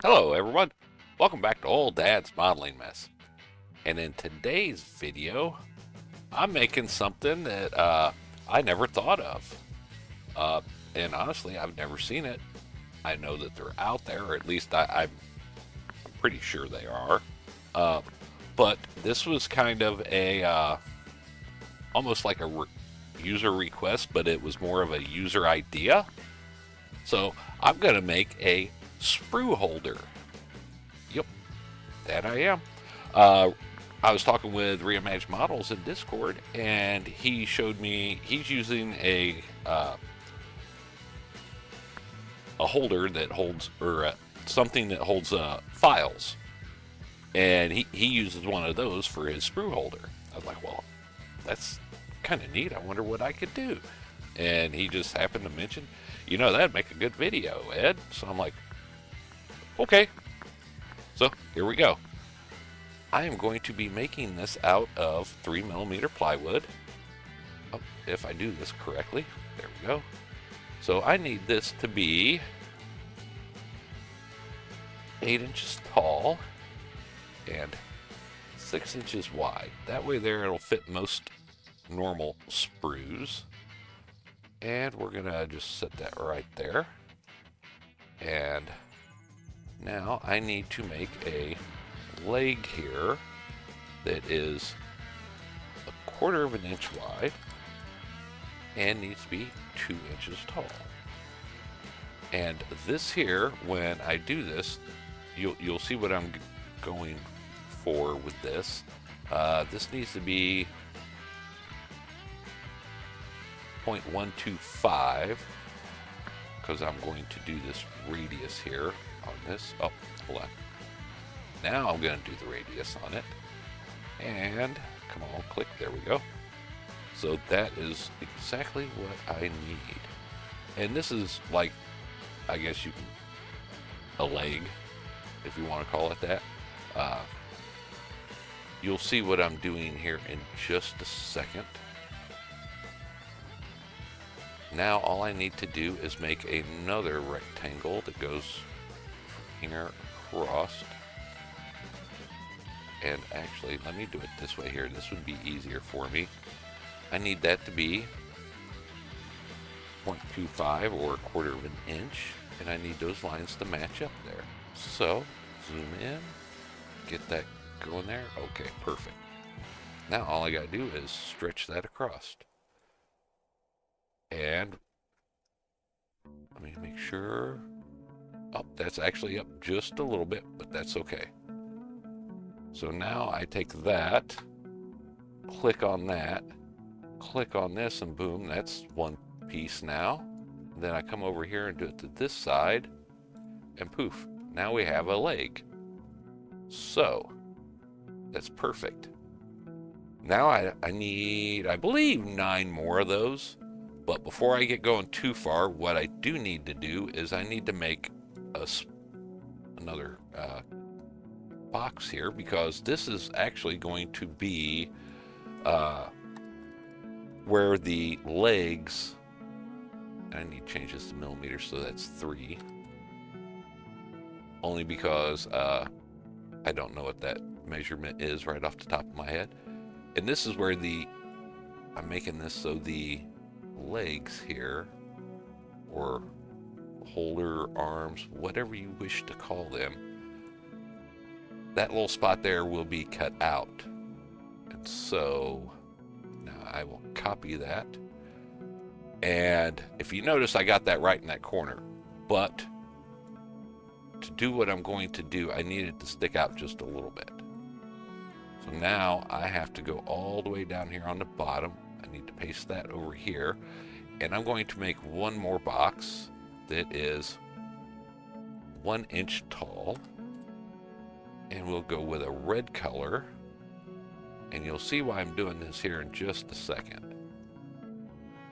Hello everyone, welcome back to Old Dad's Modeling Mess. And in today's video, I'm making something that I never thought of. Uh, and honestly, I've never seen it. I know that they're out there, or at least I'm pretty sure they are. Uh, but this was kind of a almost like a user request, but it was more of a user idea. So I'm going to make a sprue holder. Yep, that I am. Uh, I was talking with Reimagined Models in Discord, and he showed me he's using a holder that holds, or something that holds files, and he uses one of those for his sprue holder. I was like, well, that's kind of neat. I wonder what I could do. And he just happened to mention, that'd make a good video, Ed. So I'm like, okay. So here we go. I am going to be making this out of 3mm plywood. Oh, if I do this correctly, there we go. So I need this to be 8 inches tall and 6 inches wide. That way there it'll fit most normal sprues. And we're gonna just set that right there. And now I need to make a leg here that is 1/4 of an inch wide and needs to be 2 inches tall. And this here, when I do this, you'll see what I'm going for with this. This needs to be 0.125 because I'm going to do this radius here on this. Oh, hold on. Now I'm going to do the radius on it. And come on, click. There we go. So that is exactly what I need. And this is like, I guess you can, a leg, if you want to call it that. You'll see what I'm doing here in just a second. Now all I need to do is make another rectangle that goes from here across. And actually, let me do it this way here. This would be easier for me. I need that to be 0.25 or 1/4 of an inch. And I need those lines to match up there. So, zoom in, get that going there. Okay, perfect. Now all I gotta do is stretch that across. And let me make sure. Oh, that's actually up just a little bit, but that's okay. So now I take that, click on that, click on this, and boom, that's one piece now. And then I come over here and do it to this side, and poof, now we have a leg. So that's perfect. Now I need, I believe, 9 more of those. But before I get going too far, what I do need to do is I need to make another box here, because this is actually going to be where the legs, I need to change this to millimeters, so that's 3. Only because I don't know what that measurement is right off the top of my head. And this is where I'm making this so the legs here, or holder arms, whatever you wish to call them, that little spot there will be cut out. And so now I will copy that. And if you notice, I got that right in that corner. But to do what I'm going to do, I need it to stick out just a little bit. So now I have to go all the way down here on the bottom. I need to paste that over here. And I'm going to make one more box that is 1 inch tall. And we'll go with a red color. And you'll see why I'm doing this here in just a second.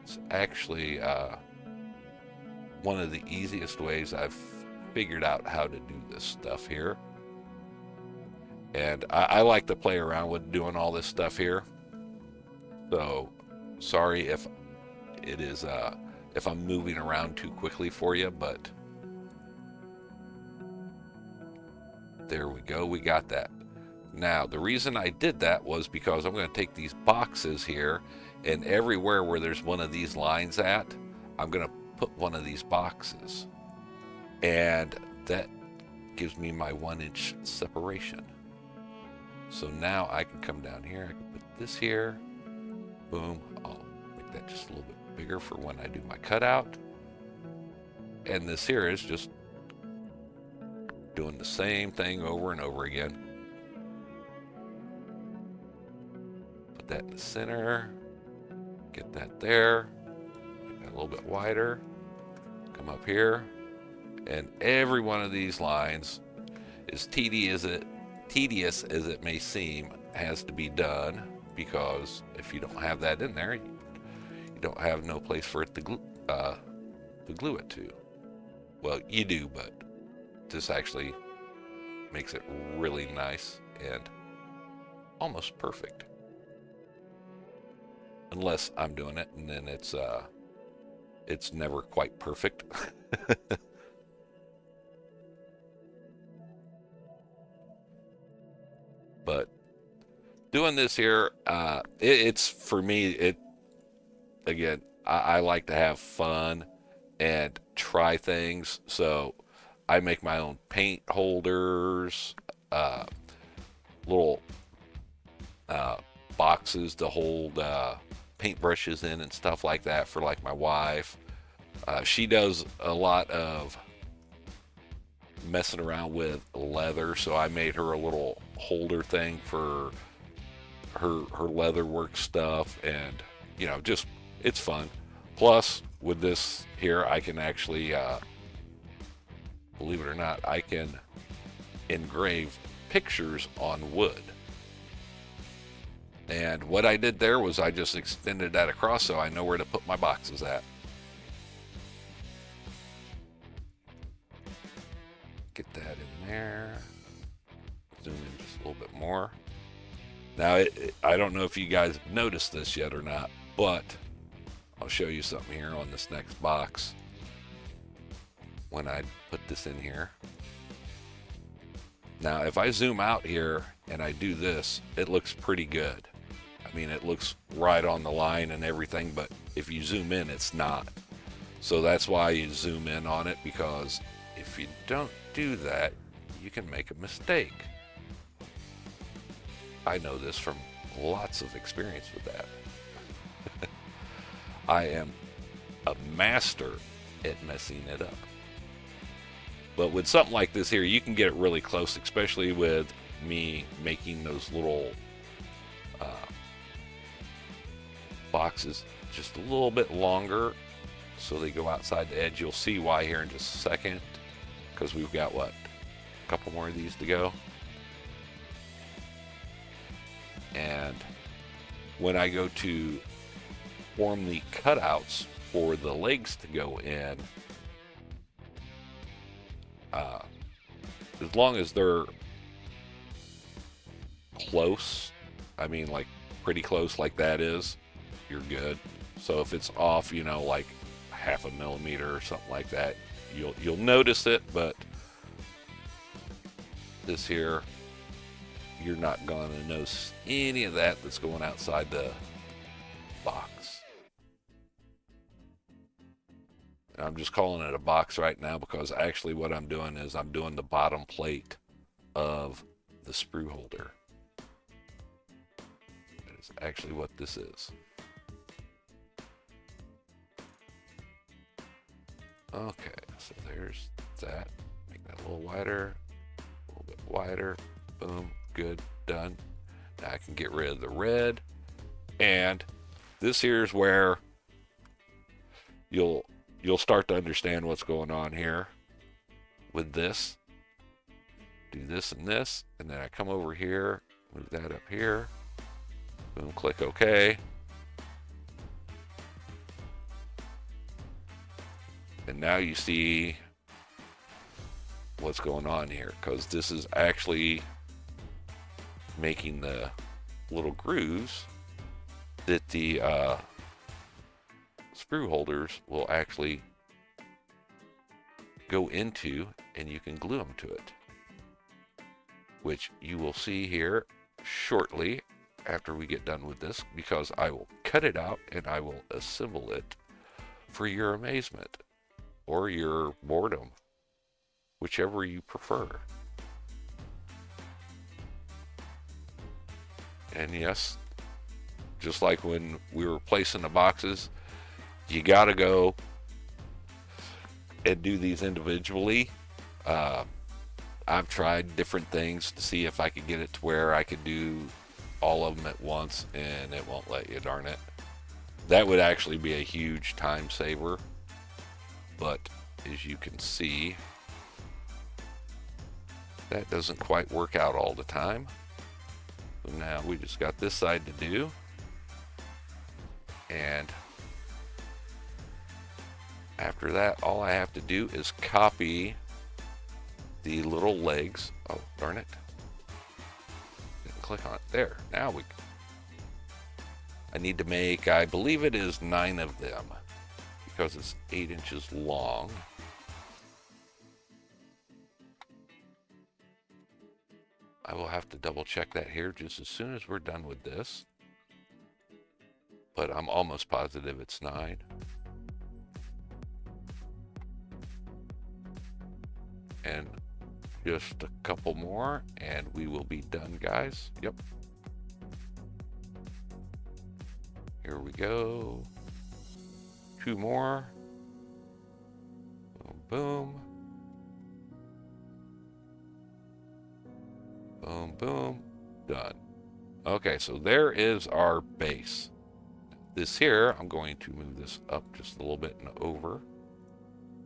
It's actually one of the easiest ways I've figured out how to do this stuff here. And I like to play around with doing all this stuff here. So sorry if it is if I'm moving around too quickly for you, but There we go. We got that. Now, the reason I did that was because I'm going to take these boxes here, and everywhere where there's one of these lines at, I'm going to put one of these boxes. And that gives me my 1-inch separation. So now I can come down here, I can put this here, boom. I'll make that just a little bit bigger for when I do my cutout. And this here is just doing the same thing over and over again. Put that in the center, get that there, get that a little bit wider, come up here, and every one of these lines, as tedious as it may seem, has to be done, because if you don't have that in there, you don't have no place for it to glue it to. Well, you do, but this actually makes it really nice and almost perfect. Unless I'm doing it, and then it's never quite perfect. But doing this here, it's for me, again, I like to have fun and try things. So I make my own paint holders, little boxes to hold paintbrushes in and stuff like that for like my wife. She does a lot of messing around with leather, so I made her a little holder thing for her leather work stuff, and just it's fun. Plus with this here, I can actually believe it or not, I can engrave pictures on wood. And what I did there was I just extended that across so I know where to put my boxes at. Get that in there. Zoom in just a little bit more. Now, I don't know if you guys have noticed this yet or not, but I'll show you something here on this next box. When I put this in here. Now, if I zoom out here and I do this, it looks pretty good. I mean, it looks right on the line and everything, but if you zoom in, it's not. So that's why you zoom in on it, because if you don't do that, you can make a mistake. I know this from lots of experience with that. I am a master at messing it up. But with something like this here, you can get it really close, especially with me making those little boxes just a little bit longer so they go outside the edge. You'll see why here in just a second, because we've got, what, a couple more of these to go. And when I go to form the cutouts for the legs to go in, as long as they're close, I mean like pretty close like that is, you're good. So if it's off, like 0.5 millimeter or something like that, you'll notice it, but this here, you're not going to notice any of that that's going outside the box. I'm just calling it a box right now because actually what I'm doing is I'm doing the bottom plate of the sprue holder. That is actually what this is. Okay, so there's that. Make that a little wider, a little bit wider. Boom, good, done. Now I can get rid of the red, and this here's where you'll start to understand what's going on here with this. Do this and this, and then I come over here, move that up here, boom, click OK. And now you see what's going on here, because this is actually making the little grooves that the sprue holders will actually go into, and you can glue them to it. which you will see here shortly after we get done with this, because I will cut it out and I will assemble it for your amazement or your boredom, whichever you prefer. And yes, just like when we were placing the boxes, you gotta go and do these individually. I've tried different things to see if I could get it to where I could do all of them at once, and it won't let you, darn it. That would actually be a huge time saver, but as you can see, that doesn't quite work out all the time. So now we just got this side to do, and after that, all I have to do is copy the little legs. Oh, darn it. Didn't click on it. There. Now I need to make, I believe it is 9 of them, because it's 8 inches long. I will have to double check that here just as soon as we're done with this, but I'm almost positive it's 9. And just a couple more and we will be done, guys. Yep. Here we go. 2 more. Boom, boom. Boom, boom. Done. Okay, so there is our base. This here, I'm going to move this up just a little bit and over.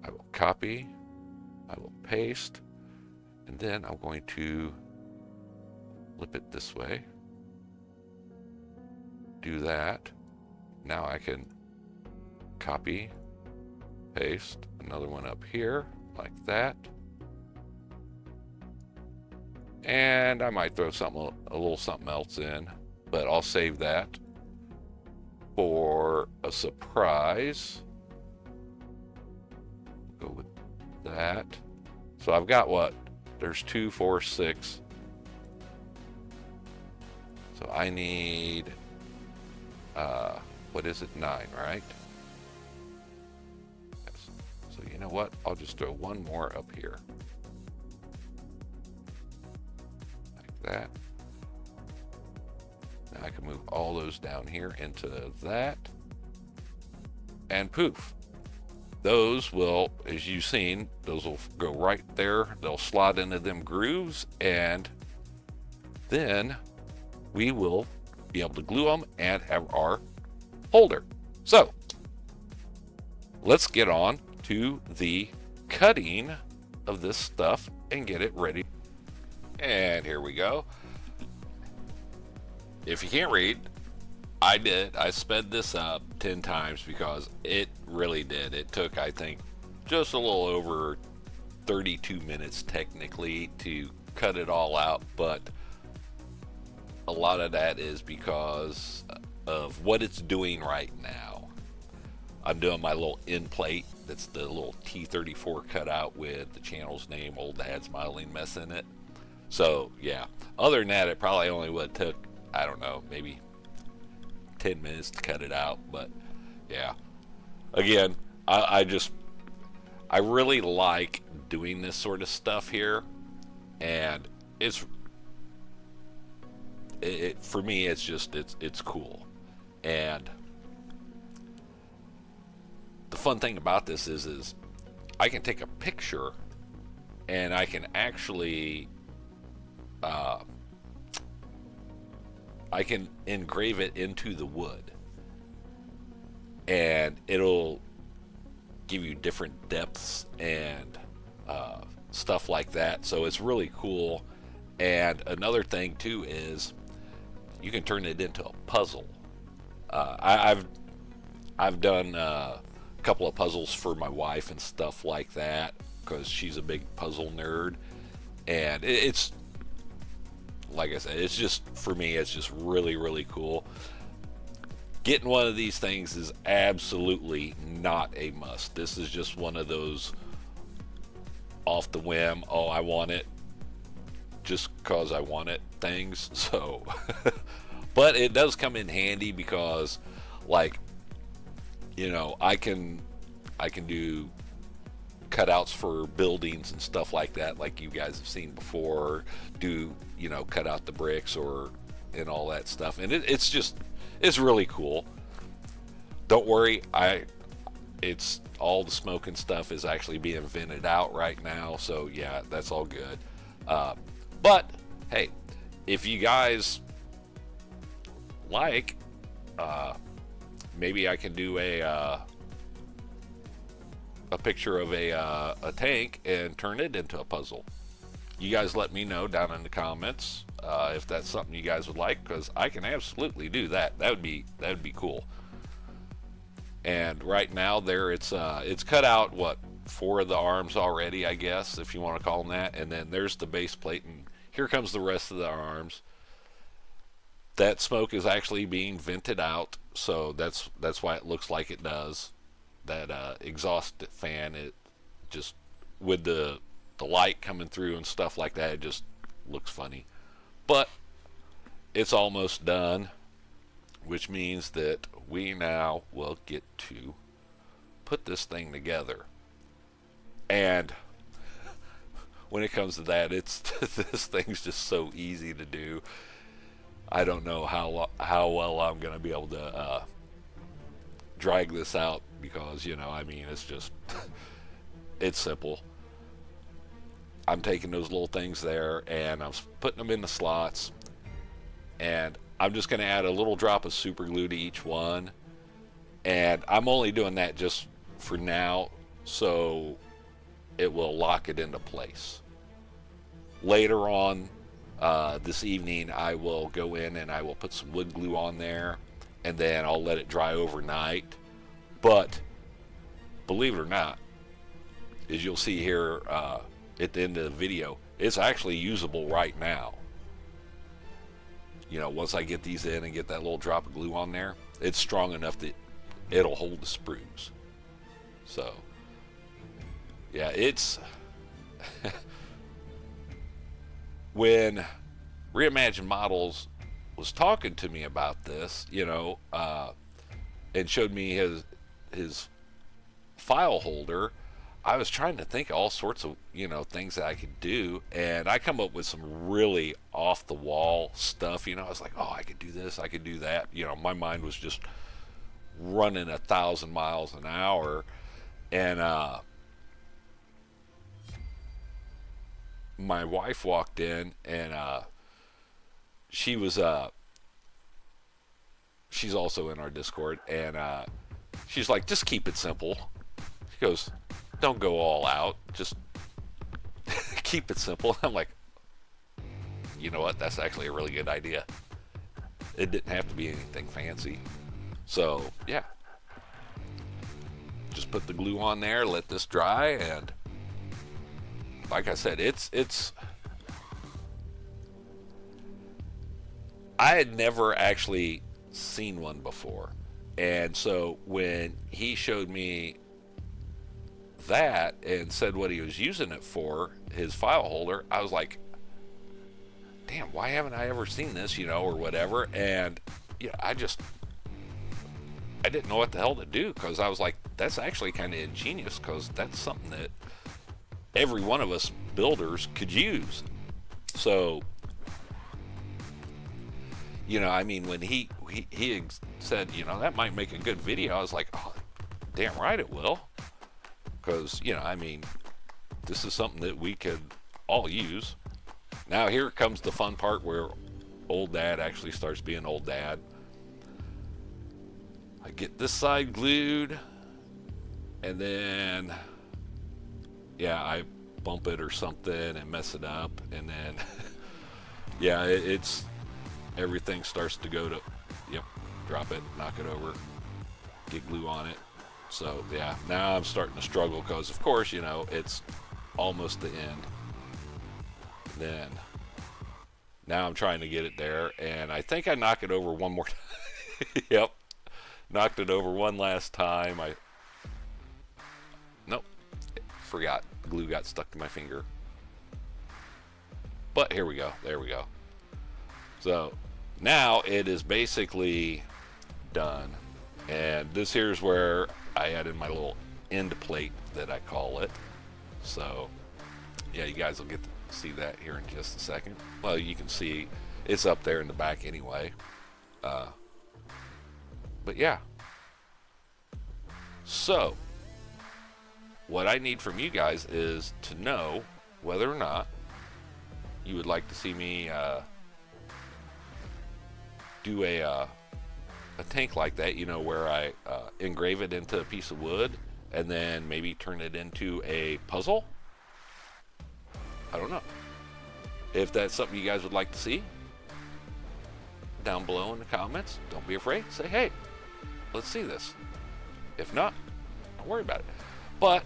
I will copy. I will paste. And then I'm going to flip it this way. Do that. Now I can copy, paste another one up here like that. And I might throw a little something else in, but I'll save that for a surprise. Go with that. So I've got what? There's 2, 4, 6. So I need, what is it? 9, right? Yes. So you know what? I'll just throw one more up here. That. Now I can move all those down here into that, and poof, those will, as you've seen, those will go right there. They'll slot into them grooves, and then we will be able to glue them and have our holder. So let's get on to the cutting of this stuff and get it ready. And here we go. If you can't read, I did. I sped this up 10 times because it really did. It took, I think, just a little over 32 minutes technically to cut it all out, but a lot of that is because of what it's doing right now. I'm doing my little end plate. That's the little T34 cutout with the channel's name, Old Dad's Modeling Mess, in it. So yeah, other than that, it probably only would have took, I don't know, maybe 10 minutes to cut it out. But yeah, again, I really like doing this sort of stuff here, and for me, it's just it's cool. And the fun thing about this is I can take a picture and I can actually I can engrave it into the wood, and it'll give you different depths and stuff like that. So it's really cool. And another thing too is you can turn it into a puzzle. I've done a couple of puzzles for my wife and stuff like that because she's a big puzzle nerd, and it's, like I said, it's just, for me, it's just really, really cool. Getting one of these things is absolutely not a must. This is just one of those off the whim, oh, I want it, just cause I want it things. So, but it does come in handy because, like, I can do cutouts for buildings and stuff like that, like you guys have seen before. Do cut out the bricks and all that stuff, and it's really cool. Don't worry, it's all the smoke and stuff is actually being vented out right now, so yeah, that's all good. But hey, if you guys like, maybe I can do a picture of a tank and turn it into a puzzle. You guys let me know down in the comments if that's something you guys would like, because I can absolutely do that. That would be cool. And right now there it's cut out, what, 4 of the arms already, I guess, if you want to call them that, and then there's the base plate, and here comes the rest of the arms. That smoke is actually being vented out, so that's why it looks like it does. That exhaust fan, it just, with the light coming through and stuff like that, it just looks funny. But it's almost done, which means that we now will get to put this thing together. And when it comes to that, it's this thing's just so easy to do. I don't know how well I'm going to be able to drag this out, because it's just it's simple. I'm taking those little things there and I'm putting them in the slots, and I'm just going to add a little drop of super glue to each one, and I'm only doing that just for now so it will lock it into place. Later on this evening I will go in and I will put some wood glue on there, and then I'll let it dry overnight. But believe it or not, as you'll see here at the end of the video, it's actually usable right now. Once I get these in and get that little drop of glue on there, it's strong enough that it'll hold the sprues. So yeah, it's when Reimagined Models was talking to me about this, and showed me his file holder, I was trying to think of all sorts of things that I could do, and I come up with some really off the wall stuff. I was like, oh, I could do this, I could do that. My mind was just running 1,000 miles an hour, and my wife walked in, and she was she's also in our Discord, and she's like, just keep it simple. She goes, don't go all out, just keep it simple. I'm like, you know what, that's actually a really good idea. It didn't have to be anything fancy. So yeah, just put the glue on there, let this dry, and like I said, it's I had never actually seen one before, and so when he showed me that and said what he was using it for, his file holder, I was like, damn, why haven't I ever seen this, or whatever. And I didn't know what the hell to do, because I was like, that's actually kind of ingenious, because that's something that every one of us builders could use. So when he said, that might make a good video, I was like, oh, damn right it will. Because, this is something that we could all use. Now here comes the fun part where old dad actually starts being old dad. I get this side glued, and then, yeah, I bump it or something and mess it up, and then, yeah, it's everything starts to go to, yep, drop it, knock it over, get glue on it. So yeah, now I'm starting to struggle, because of course, it's almost the end. Then now I'm trying to get it there, and I think I knock it over one more time. Yep, knocked it over one last time. Nope, forgot, glue got stuck to my finger. But here we go. There we go. So now it is basically done. And this here is where I add in my little end plate that I call it. So yeah, you guys will get to see that here in just a second. Well, you can see it's up there in the back anyway. But yeah. So what I need from you guys is to know whether or not you would like to see me do a tank like that, you know, where I engrave it into a piece of wood and then maybe turn it into a puzzle. I don't know. If that's something you guys would like to see, down below in the comments, don't be afraid. Say, hey, let's see this. If not, don't worry about it. But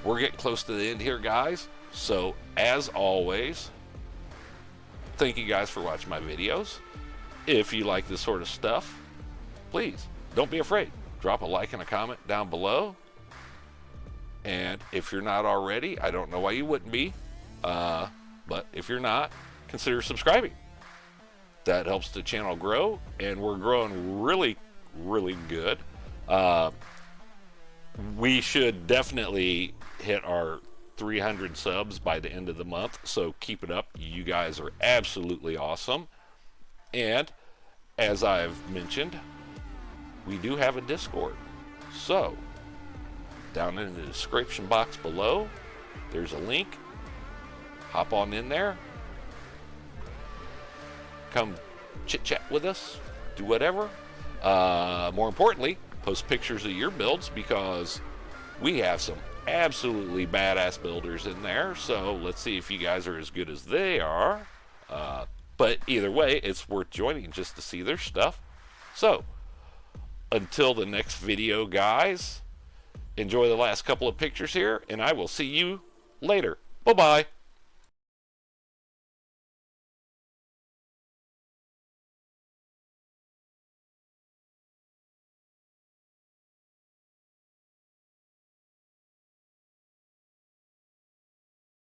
we're getting close to the end here, guys. So as always, thank you guys for watching my videos. If you like this sort of stuff, please don't be afraid. Drop a like and a comment down below. And if you're not already, I don't know why you wouldn't be. But if you're not, consider subscribing. That helps the channel grow, and we're growing really, really good. We should definitely hit our 300 subs by the end of the month, so keep it up. You guys are absolutely awesome. And as I've mentioned, we do have a Discord. So down in the description box below, there's a link. Hop on in there. Come chit chat with us. Do whatever. More importantly, post pictures of your builds, because we have some absolutely badass builders in there. So let's see if you guys are as good as they are. But either way, it's worth joining just to see their stuff. So until the next video, guys, enjoy the last couple of pictures here, and I will see you later. Bye-bye.